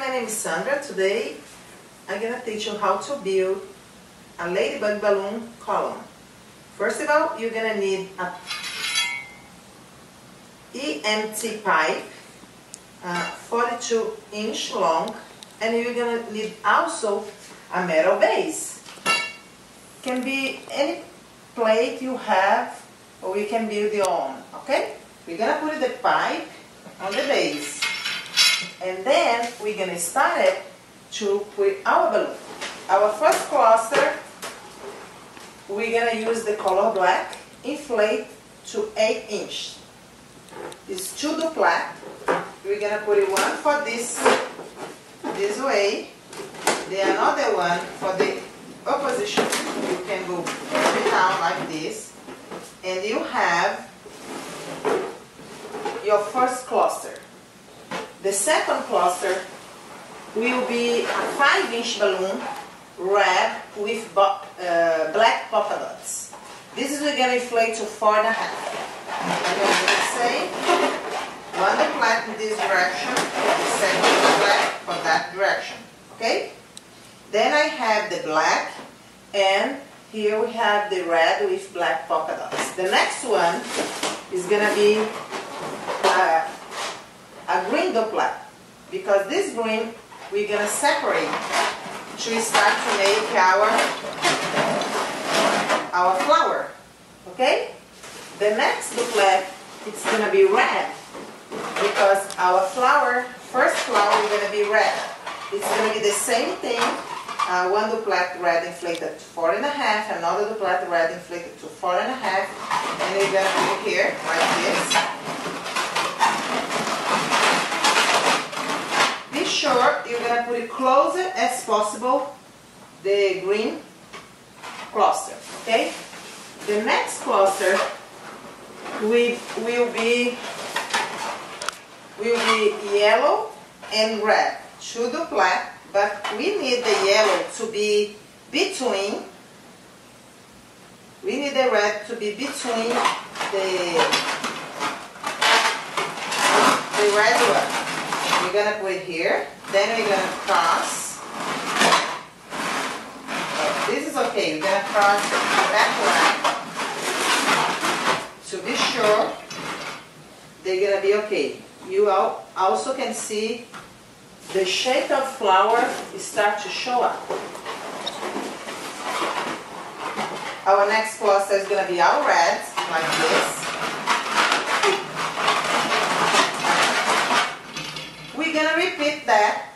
my name is Sandra. Today I'm going to teach you how to build a Ladybug Balloon Column. First of all, you're going to need a EMT pipe, 42-inch long, and you're going to need also a metal base. Can be any plate you have, or you can build your own, okay? We're going to put the pipe on the base, and then we're going to start it to put our balloon. Our first cluster, we're going to use the color black, inflate to 8 inches. It's 2 duplat. We're going to put one for this way, the another one for the opposition. You can go very down like this, and you have your first cluster. The second cluster will be a 5-inch balloon red with black polka dots. This is we're going to inflate to 4.5. I'm going to do the same. One duplat in this direction, the second duplat for that direction. Okay? Then I have the black, and here we have the red with black polka dots. The next one is going to be a green duplat, because this green we're going to separate to start to make our flower. Okay? The next duplat, it's going to be red, because our flower, first flower, is going to be red. It's going to be the same thing. One duplat red inflated to 4.5, another duplat red inflated to 4.5, and we're going to put it here like this. Be sure you're going to put it closer as possible, the green cluster. Okay? The next cluster will be yellow and red, 2 duplat. But we need the yellow to be between, we need the red to be between the red one. We're going to put it here, then we're going to cross. This is okay, we're going to cross that one to be sure they're going to be okay. You also can see the shape of flower start to show up. Our next cluster is going to be our red, like this. We're going to repeat that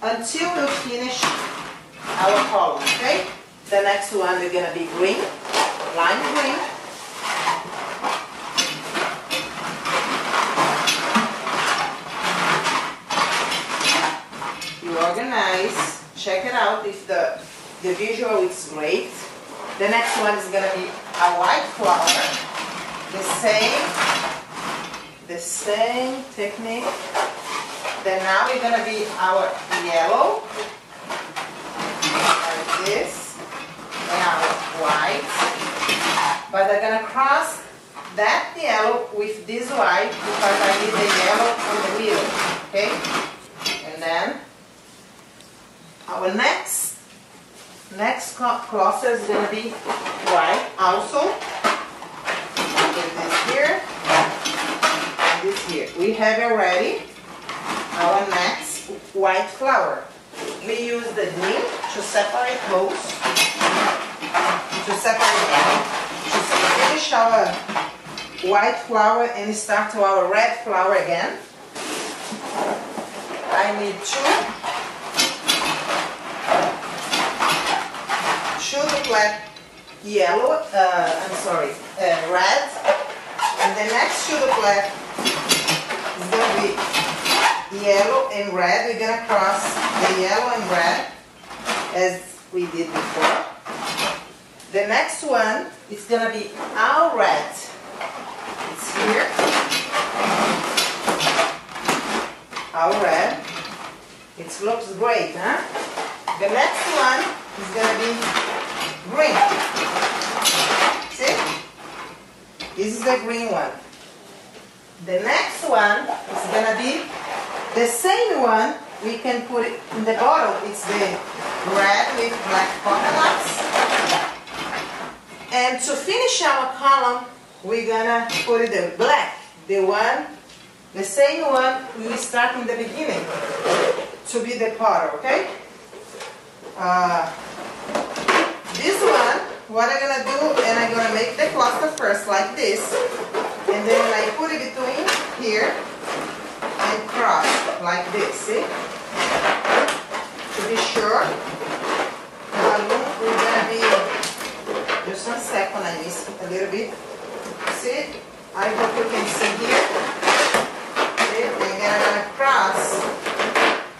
until we finish our column, okay? The next one is going to be green, lime green. Organize, check it out if the visual is great. The next one is going to be a white flower, the same technique. Then now we're going to be our yellow, like this, and our white. But I'm going to cross that yellow with this white because I need the yellow in the middle, okay? And then our next cluster is going to be white also. Put this here and this here. We have already our next white flower. We use the green to separate those, to finish our white flower and start to our red flower again. I need two duplat yellow, red, and the next 2 duplat is going to be yellow and red. We're going to cross the yellow and red as we did before. The next one is going to be our red. It's here. Our red. It looks great, huh? The next one is going to be green. See? This is the green one. The next one is going to be the same one we can put it in the bottle. It's the red with black polka dots. And to finish our column, we're gonna put it the black, the same one we start in the beginning to be the powder, okay? This one, what I'm gonna do, and I'm gonna make the cluster first like this, and then I put it between here and cross like this, see? To be sure, the balloon is gonna be, just 1 second, I missed a little bit. See? I hope you can see here. See? And then I'm gonna cross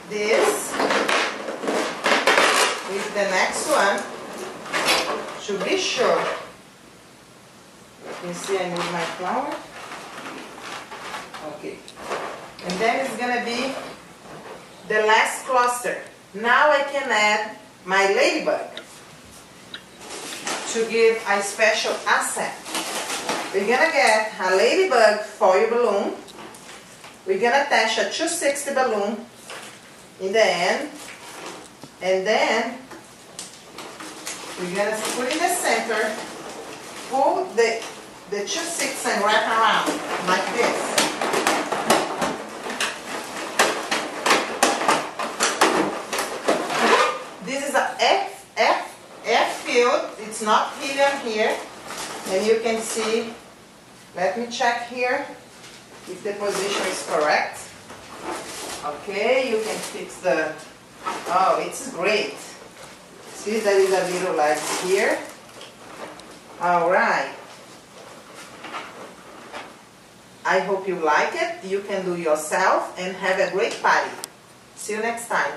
this with the next one to be sure. You see I move my flower? Okay. And then it's gonna be the last cluster. Now I can add my ladybug to give a special accent. We're gonna get a ladybug foil balloon. We're gonna attach a 260 balloon in the end, and then we're gonna put in the center, pull the 260 and wrap around like this. This is a F field. It's not hidden here, and you can see. Let me check here if the position is correct. Okay, you can fix the. Oh, it's great. See, there is a little light here. All right. I hope you like it. You can do yourself and have a great party. See you next time.